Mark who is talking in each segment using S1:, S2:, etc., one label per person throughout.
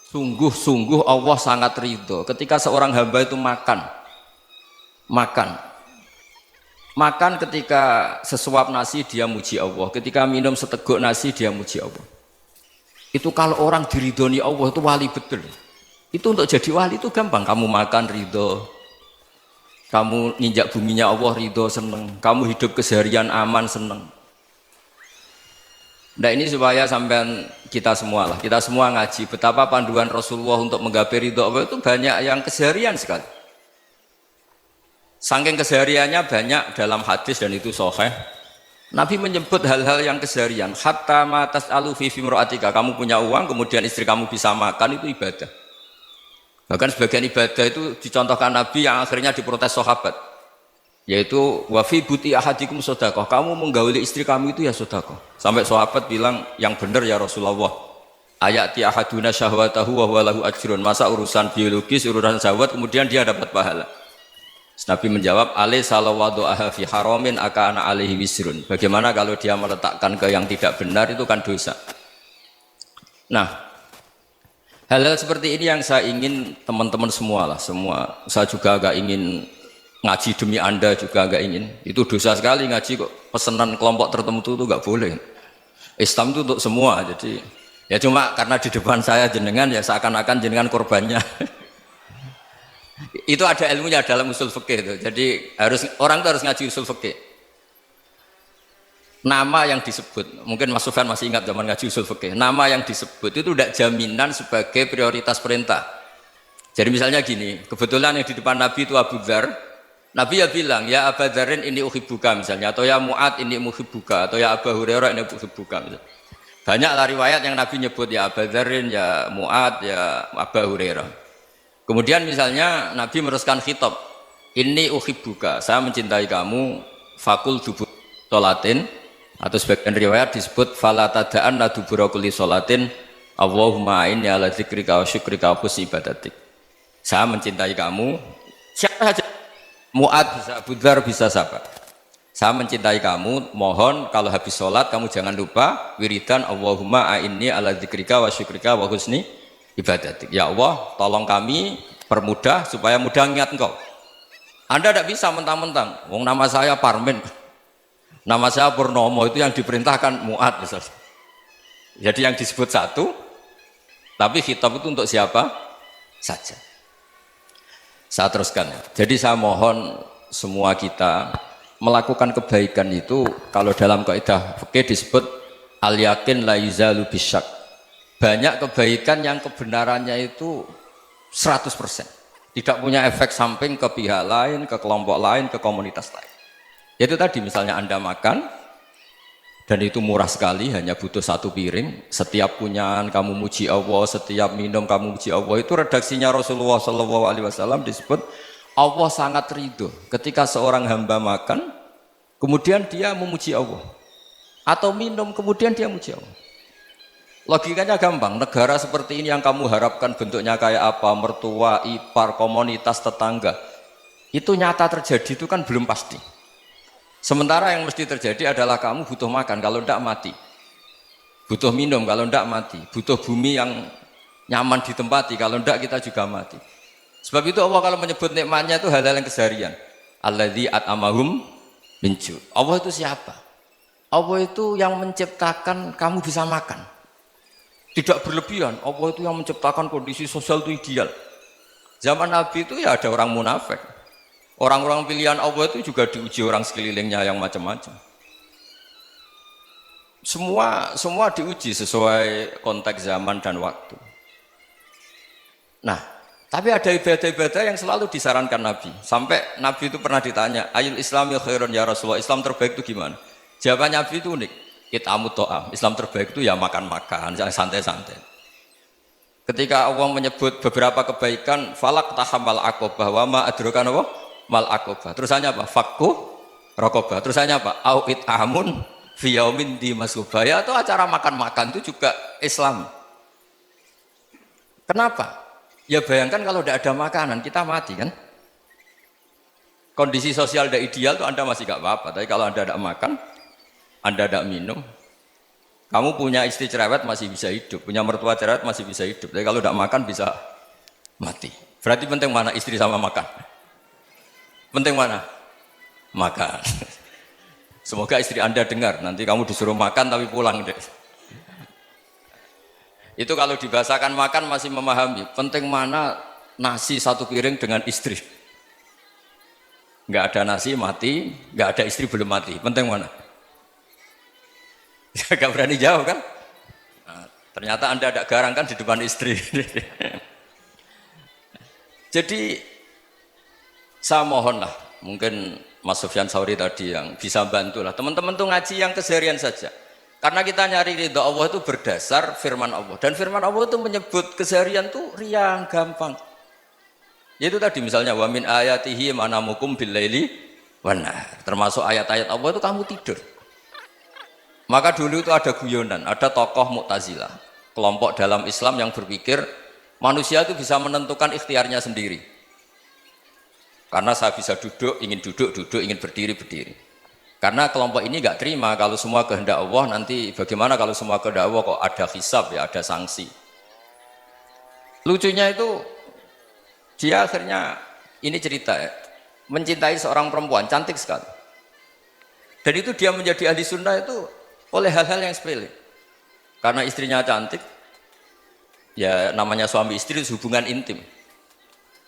S1: Sungguh-sungguh Allah sangat ridho ketika seorang hamba itu makan makan ketika sesuap nasi dia muji Allah, ketika minum seteguk nasi dia muji Allah. Itu kalau orang diridhoni Allah itu wali betul. Itu untuk jadi wali itu gampang, kamu makan ridho, kamu ninjak buminya Allah ridho seneng, kamu hidup keseharian aman seneng. Nah ini supaya sampean kita semua ngaji betapa panduan Rasulullah untuk menggapai ridho Allah itu banyak yang keseharian sekali. Saking kesehariannya banyak dalam hadis dan itu sahih. Nabi menyebut hal-hal yang keseharian. Hatta ma tas'alu fi imra'atika, kamu punya uang kemudian istri kamu bisa makan itu ibadah. Bahkan sebagian ibadah itu dicontohkan Nabi yang akhirnya diprotes sahabat. Yaitu wa fi buti ahadikum sedekah, kamu menggauli istri kamu itu ya sedekah. Sampai sahabat bilang yang benar ya Rasulullah. Ayati ahaduna syahwatahu wa huwa lahu ajrun. Masa urusan biologis, urusan syahwat kemudian dia dapat pahala. Nabi menjawab, alai salawadu aha fi haramin akana alaihi wisrun. Bagaimana kalau dia meletakkan ke yang tidak benar itu kan dosa. Nah, hal-hal seperti ini yang saya ingin teman-teman semua. Saya juga agak ingin ngaji demi Anda juga agak ingin. Itu dosa sekali ngaji kok pesanan kelompok tertentu itu enggak boleh. Islam itu untuk semua. Jadi ya cuma karena di depan saya jenengan ya seakan-akan jenengan korbannya. Itu ada ilmunya dalam usul fikih itu. Jadi orang itu harus ngaji usul fikih. Nama yang disebut, mungkin Mas Sufyan masih ingat zaman ngaji usul fikih. Nama yang disebut itu tidak jaminan sebagai prioritas perintah. Jadi misalnya gini, kebetulan yang di depan Nabi itu Abu Dzar. Nabi ya bilang, ya Abu Dzarin ini uhibbuka misalnya, atau ya Mu'ad ini uhibbuka, atau ya Abu Hurairah ini uhibbuka misalnya. Banyaklah riwayat yang Nabi nyebut ya Abu Dzarin, ya Mu'ad, ya Abu Hurairah. Kemudian misalnya Nabi meneruskan khitab, ini uhibbuka, saya mencintai kamu, fakul dubur sholatin, atau sebagian riwayat disebut fala tada'an la dubura kulli sholatin Allahumma inni ala dzikrika wa syukrika wa husni ibadatik. Saya mencintai kamu, siapa saja, Mu'ad bisa, Abu Dzar bisa siapa. Saya mencintai kamu, mohon kalau habis sholat kamu jangan lupa wiridan Allahumma inni ala dzikrika wa syukrika wa husni ibadatik. Ya Allah, tolong kami permudah supaya mudah ingat Engkau. Anda tidak bisa mentang-mentang, wong nama saya Parmin, nama saya Purnomo, itu yang diperintahkan Mu'ad misalnya. Jadi yang disebut satu, tapi khitab itu untuk siapa saja. Saya teruskan ya. Jadi saya mohon semua kita melakukan kebaikan itu, kalau dalam kaidah fikih disebut al yakin la yuzalu bisyak. Banyak kebaikan yang kebenarannya itu 100%. Tidak punya efek samping ke pihak lain, ke kelompok lain, ke komunitas lain. Yaitu tadi misalnya Anda makan, dan itu murah sekali, hanya butuh satu piring. Setiap punyaan kamu muji Allah, setiap minum kamu muji Allah. Itu redaksinya Rasulullah SAW disebut, Allah sangat ridho ketika seorang hamba makan, kemudian dia memuji Allah. Atau minum, kemudian dia muji Allah. Logikanya gampang, negara seperti ini yang kamu harapkan bentuknya kayak apa, mertua, ipar, komunitas, tetangga, itu nyata terjadi itu kan belum pasti. Sementara yang mesti terjadi adalah kamu butuh makan, kalau tidak mati. Butuh minum, kalau tidak mati. Butuh bumi yang nyaman ditempati, kalau tidak kita juga mati. Sebab itu Allah kalau menyebut nikmatnya itu hal-hal yang keseharian. Alladzi at'amahum min ju'. Allah itu siapa? Allah itu yang menciptakan kamu bisa makan. Tidak berlebihan, Allah itu yang menciptakan kondisi sosial itu ideal. Zaman Nabi itu ya ada orang munafik. Orang-orang pilihan Allah itu juga diuji orang sekelilingnya yang macam-macam. Semua diuji sesuai konteks zaman dan waktu. Nah, tapi ada ibadah-ibadah yang selalu disarankan Nabi. Sampai Nabi itu pernah ditanya, ayul islami khairun ya Rasulullah, Islam terbaik itu gimana? Jawaban Nabi itu unik. It'amut to'am, Islam terbaik itu ya makan-makan, jangan santai-santai. Ketika Allah menyebut beberapa kebaikan, falak tahamal aqobah, wa ma adrokan apa? Mal aqobah. Terusannya apa? Fakku rokobah. Terusannya apa? Au it'amun fi yaumin di masubah. Ya, itu acara makan-makan itu juga Islam. Kenapa? Ya bayangkan kalau tidak ada makanan, kita mati kan? Kondisi sosial tidak ideal itu Anda masih gak apa-apa, tapi kalau Anda tidak makan, Anda tidak minum, Kamu punya istri cerewet masih bisa hidup, punya mertua cerewet masih bisa hidup. Tapi kalau tidak makan bisa mati. Berarti penting mana istri sama makan? Penting mana? Makan. Semoga istri Anda dengar, nanti kamu disuruh makan tapi pulang deh. Itu kalau dibahasakan makan masih memahami. Penting mana nasi satu piring dengan istri. Nggak ada nasi mati, nggak ada istri belum mati. Penting mana? Gak berani jawab kan? Nah, ternyata Anda ada garang kan di depan istri. Jadi saya mohonlah, mungkin Mas Sufyan Sauri tadi yang bisa bantu lah. Teman-teman tuh ngaji yang keseharian saja. Karena kita nyari ridha Allah itu berdasar firman Allah. Dan firman Allah itu menyebut keseharian tuh riang, gampang. Yaitu tadi misalnya wa min ayatihi manamukum billaili wan nahar. Termasuk ayat-ayat Allah itu kamu tidur. Maka dulu itu ada guyonan, ada tokoh Mu'tazilah, kelompok dalam Islam yang berpikir manusia itu bisa menentukan ikhtiarnya sendiri. Karena saya bisa duduk, ingin berdiri, berdiri. Karena kelompok ini nggak terima kalau semua kehendak Allah, nanti bagaimana kalau semua kehendak Allah kok ada hisab ya, ada sanksi. Lucunya itu dia akhirnya, ini cerita ya, mencintai seorang perempuan, cantik sekali. Dan itu dia menjadi ahli sunnah itu oleh hal-hal yang sepele. Karena istrinya cantik, ya namanya suami istri itu hubungan intim.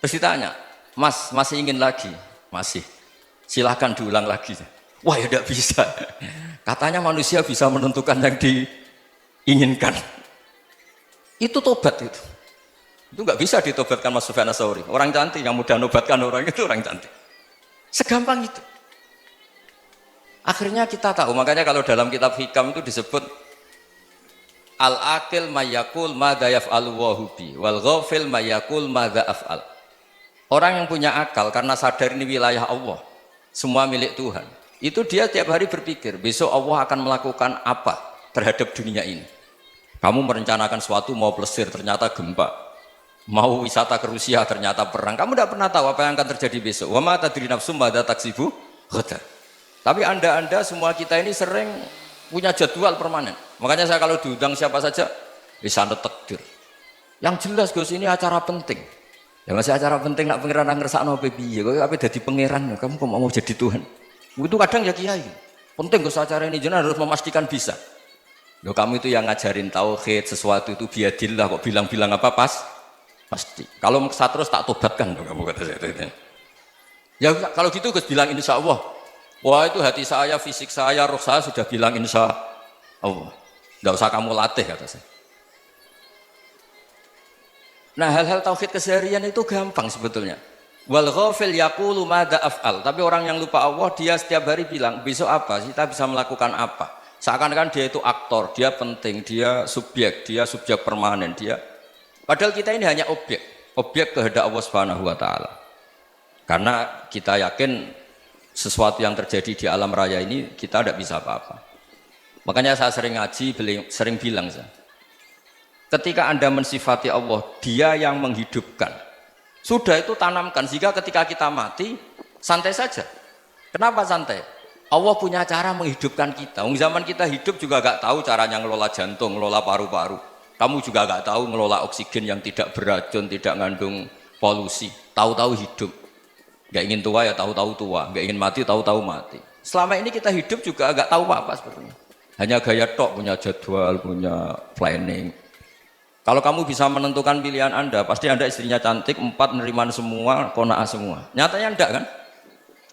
S1: Terus ditanya, Mas, masih ingin lagi? Masih. Silahkan diulang lagi. Wah ya tidak bisa. Katanya manusia bisa menentukan yang diinginkan. Itu tobat itu. Itu nggak bisa ditobatkan Mas Sufyan Ats-Tsauri. Orang cantik yang mudah nobatkan orang itu orang cantik. Segampang itu. Akhirnya kita tahu, makanya kalau dalam kitab Hikam itu disebut al-aqil mayyakul madza yaf'alu wa hubi wal ghafil mayyakul madza af'al. Orang yang punya akal karena sadar ini wilayah Allah, semua milik Tuhan. Itu dia tiap hari berpikir, besok Allah akan melakukan apa terhadap dunia ini. Kamu merencanakan suatu mau plesir, ternyata gempa. Mau wisata ke Rusia, ternyata perang. Kamu tidak pernah tahu apa yang akan terjadi besok. Wa ma tadri nafsum madza taksibu ghadan. Tapi anda semua kita ini sering punya jadwal permanen. Makanya saya kalau diundang siapa saja bisa takdir. Yang jelas Gus ini acara penting. Ya masih acara penting nak pangeran ngersakno piye? Kok ape dadi pangeran? Kamu kok mau jadi Tuhan? Itu kadang ya kiai. Penting Gus acara ini jenengan harus memastikan bisa. Loh kamu itu yang ngajarin tauhid, sesuatu itu biadillah kok bilang-bilang apa pasti. Kalau maksa terus tak tobatkan loh kamu kata saya itu. Ya kalau gitu Gus bilang insya Allah. Wah itu hati saya, fisik saya, roh saya sudah bilang insya Allah. Tidak usah kamu latih kata saya. Nah hal-hal tauhid keseharian itu gampang sebetulnya. Wal ghafil yaqulu madza af'al. Tapi orang yang lupa Allah dia setiap hari bilang besok apa? Kita bisa melakukan apa? Seakan-akan dia itu aktor, dia penting, dia subjek permanen, dia. Padahal kita ini hanya objek kehendak Allah Subhanahu wa taala. Karena kita yakin sesuatu yang terjadi di alam raya ini kita tidak bisa apa-apa. Makanya saya sering ngaji, sering bilang saya, ketika Anda mensifati Allah, dia yang menghidupkan. Sudah itu tanamkan, sehingga ketika kita mati, santai saja. Kenapa santai? Allah punya cara menghidupkan kita. Zaman kita hidup juga gak tahu caranya ngelola jantung, ngelola paru-paru. Kamu juga gak tahu ngelola oksigen yang tidak beracun, tidak ngandung polusi. Tahu-tahu hidup. Gak ingin tua ya tahu-tahu tua, gak ingin mati tahu-tahu mati. Selama ini kita hidup juga gak tahu apa sebetulnya. Hanya gaya tok, punya jadwal, punya planning. Kalau kamu bisa menentukan pilihan Anda, pasti Anda istrinya cantik, 4 neriman semua, qanaah semua. Nyatanya enggak kan?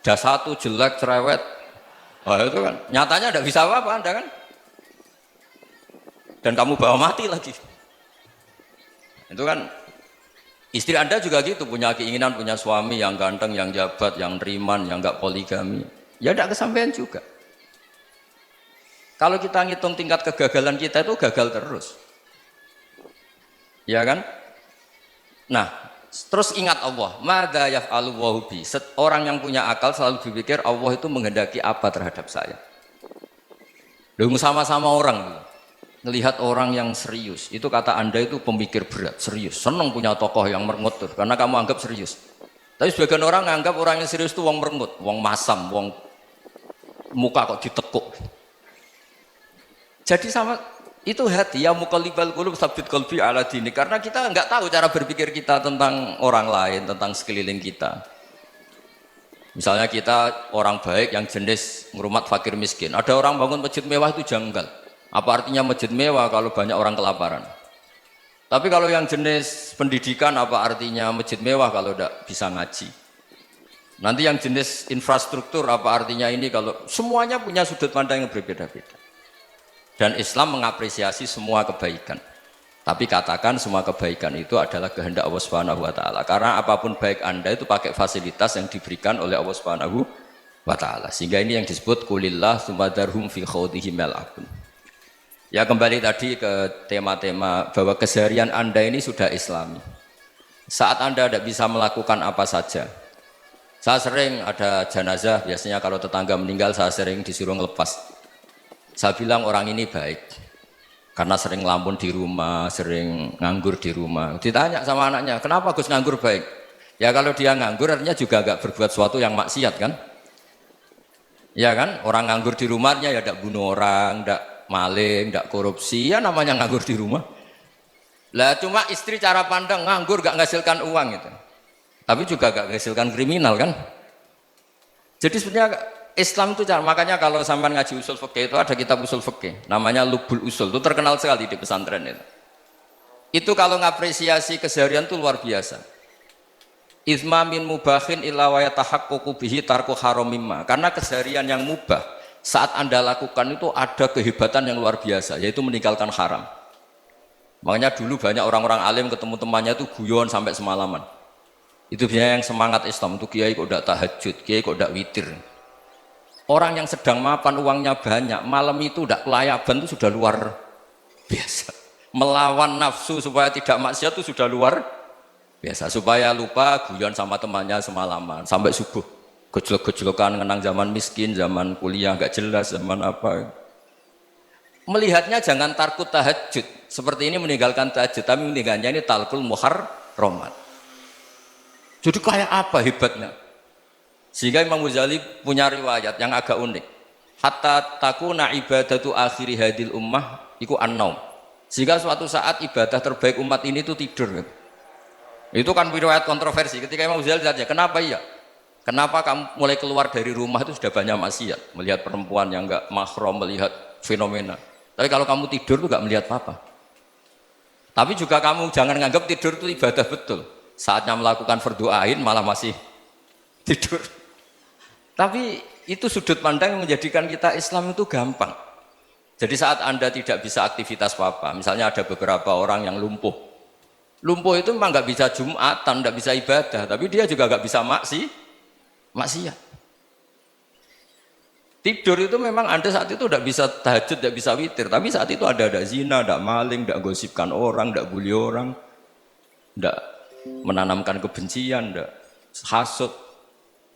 S1: Ada 1 jelek, cerewet. Oh itu kan, nyatanya enggak bisa apa-apa Anda kan? Dan kamu bawa mati lagi. Itu kan, istri Anda juga gitu, punya keinginan, punya suami yang ganteng, yang jabat, yang neriman, yang enggak poligami. Ya enggak kesampaian juga. Kalau kita ngitung tingkat kegagalan kita itu gagal terus. Ya kan? Nah, terus ingat Allah, madza yaf'alu wa bi. Orang yang punya akal selalu berpikir Allah itu menghendaki apa terhadap saya. Lalu sama-sama orang melihat orang yang serius, itu kata Anda itu pemikir berat, serius, senang punya tokoh yang merengut karena kamu anggap serius. Tapi sebagian orang anggap orang yang serius itu wong merengut, wong masam, wong muka kok ditekuk. Jadi sama itu hati ya muqallibal qulub tsabbit qalbi ala dini, karena kita nggak tahu cara berpikir kita tentang orang lain, tentang sekeliling kita. Misalnya kita orang baik yang jenis ngrumat fakir miskin, ada orang bangun masjid mewah itu janggal. Apa artinya masjid mewah kalau banyak orang kelaparan? Tapi kalau yang jenis pendidikan, apa artinya masjid mewah kalau tidak bisa ngaji? Nanti yang jenis infrastruktur, apa artinya ini kalau semuanya punya sudut pandang yang berbeda-beda. Dan Islam mengapresiasi semua kebaikan. Tapi katakan semua kebaikan itu adalah kehendak Allah Subhanahu wa taala. Karena apapun baik Anda itu pakai fasilitas yang diberikan oleh Allah Subhanahu wa taala. Sehingga ini yang disebut kulillah sumadarhum fi khawdihim yal'abun. Ya kembali tadi ke tema-tema bahwa keseharian Anda ini sudah Islami. Saat Anda tidak bisa melakukan apa saja. Saya sering ada jenazah, biasanya kalau tetangga meninggal saya sering disuruh ngelepas. Saya bilang orang ini baik karena sering ngelamun di rumah, sering nganggur di rumah. Ditanya sama anaknya, kenapa Gus nganggur baik? Ya kalau dia nganggur artinya juga agak berbuat sesuatu yang maksiat kan? Ya kan, orang nganggur di rumahnya ya tidak bunuh orang, tidak maling, tidak korupsi, ya namanya nganggur di rumah. Lah cuma istri cara pandang nganggur gak menghasilkan uang gitu. Tapi juga gak menghasilkan kriminal kan? Jadi sebenarnya Islam itu makanya kalau sampai ngaji usul fikih itu ada kitab usul fikih namanya Lubul Usul, itu terkenal sekali di pesantren itu. Itu kalau ngapresiasi keseharian itu luar biasa. Izma min mubahin illa wa yatahaqqaqu bihi tarku haramimma. Karena keseharian yang mubah saat Anda lakukan itu ada kehebatan yang luar biasa, yaitu meninggalkan haram. Makanya dulu banyak orang-orang alim ketemu temannya itu guyon sampai semalaman. Itu biasanya yang semangat Islam itu kiai kok tidak tahajud, kiai kok tidak witir. Orang yang sedang mapan uangnya banyak, malam itu tidak kelayaban itu sudah luar biasa. Melawan nafsu supaya tidak maksiat itu sudah luar biasa. Supaya lupa guyon sama temannya semalaman sampai subuh. Gejlok-gejlokan ngenang zaman miskin, zaman kuliah nggak jelas, zaman apa. Melihatnya jangan tarkut tahajud. Seperti ini meninggalkan tahajud, tapi meninggalnya ini talkul muharramat. Jadi kayak apa hebatnya? Sehingga Imam Ghazali punya riwayat yang agak unik. Hatta takuna ibadatu akhiri hadil ummah iku an-naum. Sehingga suatu saat ibadah terbaik umat ini itu tidur. Itu kan riwayat kontroversi. Ketika Imam Ghazali ditanya, kenapa iya? Kenapa kamu mulai keluar dari rumah itu sudah banyak maksiat? Melihat perempuan yang enggak mahram, melihat fenomena. Tapi kalau kamu tidur itu enggak melihat apa-apa. Tapi juga kamu jangan menganggap tidur itu ibadah betul. Saatnya melakukan fardu ain malah masih tidur. Tapi itu sudut pandang yang menjadikan kita Islam itu gampang. Jadi saat Anda tidak bisa aktivitas apa-apa, misalnya ada beberapa orang yang lumpuh. Lumpuh itu memang nggak bisa Jumatan, nggak bisa ibadah, tapi dia juga nggak bisa maksiat. Tidur itu memang Anda saat itu tidak bisa tahajud, tidak bisa witir, tapi saat itu ada zina, ada maling, tidak gosipkan orang, tidak bully orang, tidak menanamkan kebencian, tidak hasud.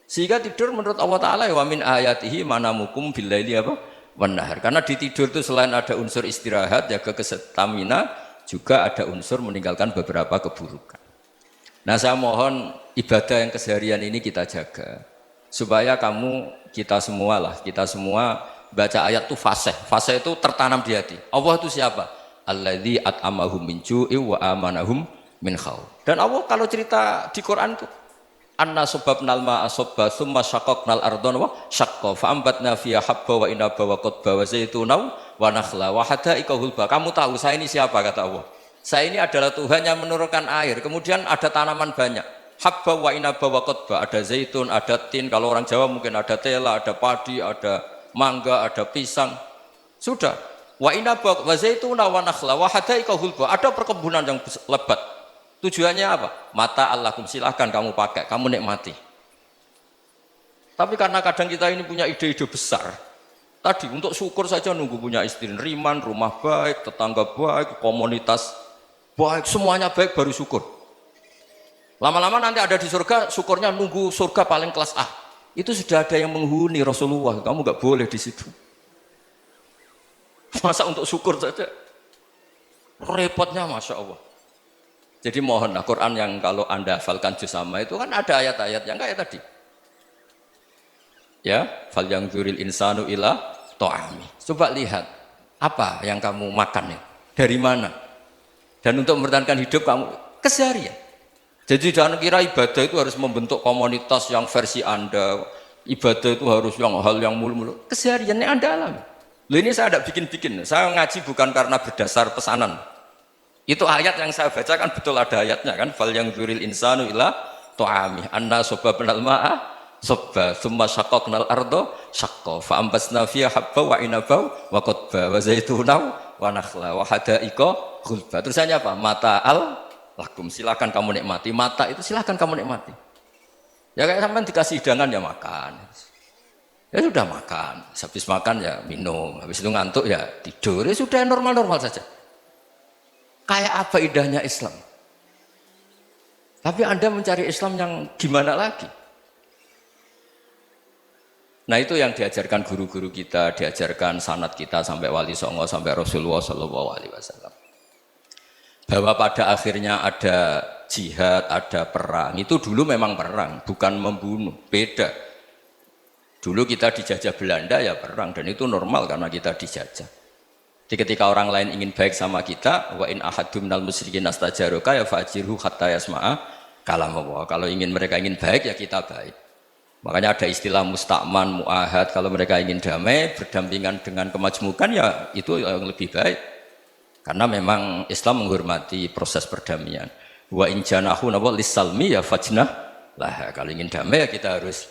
S1: Sehingga tidur menurut Allah Ta'ala wa min ayatihi manamukum billaili apa? Wan-nahar. Karena di tidur itu selain ada unsur istirahat, jaga kestamina, juga ada unsur meninggalkan beberapa keburukan. Nah saya mohon ibadah yang keseharian ini kita jaga. Supaya kita semua baca ayat itu fasih. Fasih itu tertanam di hati. Allah itu siapa? Alladzi at'amahum min ju'i wa amanahum min khauf. Dan Allah kalau cerita di Quran itu anna sababnal ma'a sabba tsumma syaqqaqnal ardha wa syaqqa fa ambatna fiha habba wa inaba wa qadba wa zaituna wa nakhla wa hada'iqa hulba. Kamu tahu saya ini siapa, kata Allah. Saya ini adalah Tuhan yang menurunkan air, kemudian ada tanaman banyak. Habba wa inaba wa qadba, ada zaitun, ada tin, kalau orang Jawa mungkin ada tela, ada padi, ada mangga, ada pisang. Sudah. Wa inaba wa zaituna wa nakhla wa hada'iqa hulba. Ada perkebunan yang lebat. Tujuannya apa? Mata Allahkum, silahkan kamu pakai, kamu nikmati. Tapi karena kadang kita ini punya ide-ide besar. Tadi untuk syukur saja nunggu punya istri riman, rumah baik, tetangga baik, komunitas baik, semuanya baik baru syukur. Lama-lama nanti ada di surga, syukurnya nunggu surga paling kelas A. Itu sudah ada yang menghuni Rasulullah, kamu nggak boleh di situ. Masa untuk syukur saja? Repotnya Masya Allah. Jadi mohonlah Quran yang kalau Anda hafalkan juz sama itu kan ada ayat-ayat yang kayak tadi. Ya, fal yang dzuril insanu ila ta'ami. Coba lihat. Apa yang kamu makan ya? Dari mana? Dan untuk mempertahankan hidup kamu keseharian. Jadi jangan kira ibadah itu harus membentuk komunitas yang versi Anda. Ibadah itu harus yang hal yang mulu-mulu. Kesehariannya Anda alami. Loh ini saya tidak bikin-bikin. Saya ngaji bukan karena berdasar pesanan. Itu ayat yang saya baca kan betul ada ayatnya kan. Fal yang dzuril insanu ila ta'ami. Anna sobabnal ma'a sobba. Thumma syaqaqnal ardo syaqqa. Fa'ambasna fiha habba wa inabau wa qadba. Wa zaitunaw wa nakhla wa hada'iqa gulba. Terusannya apa? Mata'al lakum, silakan kamu nikmati. Mata itu silakan kamu nikmati. Ya kayak sampean dikasih hidangan ya makan. Ya sudah makan. Habis makan ya minum. Habis itu ngantuk ya tidur. Ya sudah normal-normal saja. Kayak apa indahnya Islam. Tapi Anda mencari Islam yang gimana lagi? Nah itu yang diajarkan guru-guru kita, diajarkan sanad kita sampai Wali Songo, sampai Rasulullah SAW. Bahwa pada akhirnya ada jihad, ada perang. Itu dulu memang perang, bukan membunuh, beda. Dulu kita dijajah Belanda ya perang, dan itu normal karena kita dijajah. Jadi ketika orang lain ingin baik sama kita, wa in ahadum minal musyrikin astajaruka ya fajirhu hatta yasma'a kalam Allah. Kalau mereka ingin baik ya kita baik. Makanya ada istilah mustakman, muahad. Kalau mereka ingin damai, berdampingan dengan kemajmukan ya itu yang lebih baik. Karena memang Islam menghormati proses perdamaian. Wa in janahu lisalmi ya fajnah lah. Kalau ingin damai ya kita harus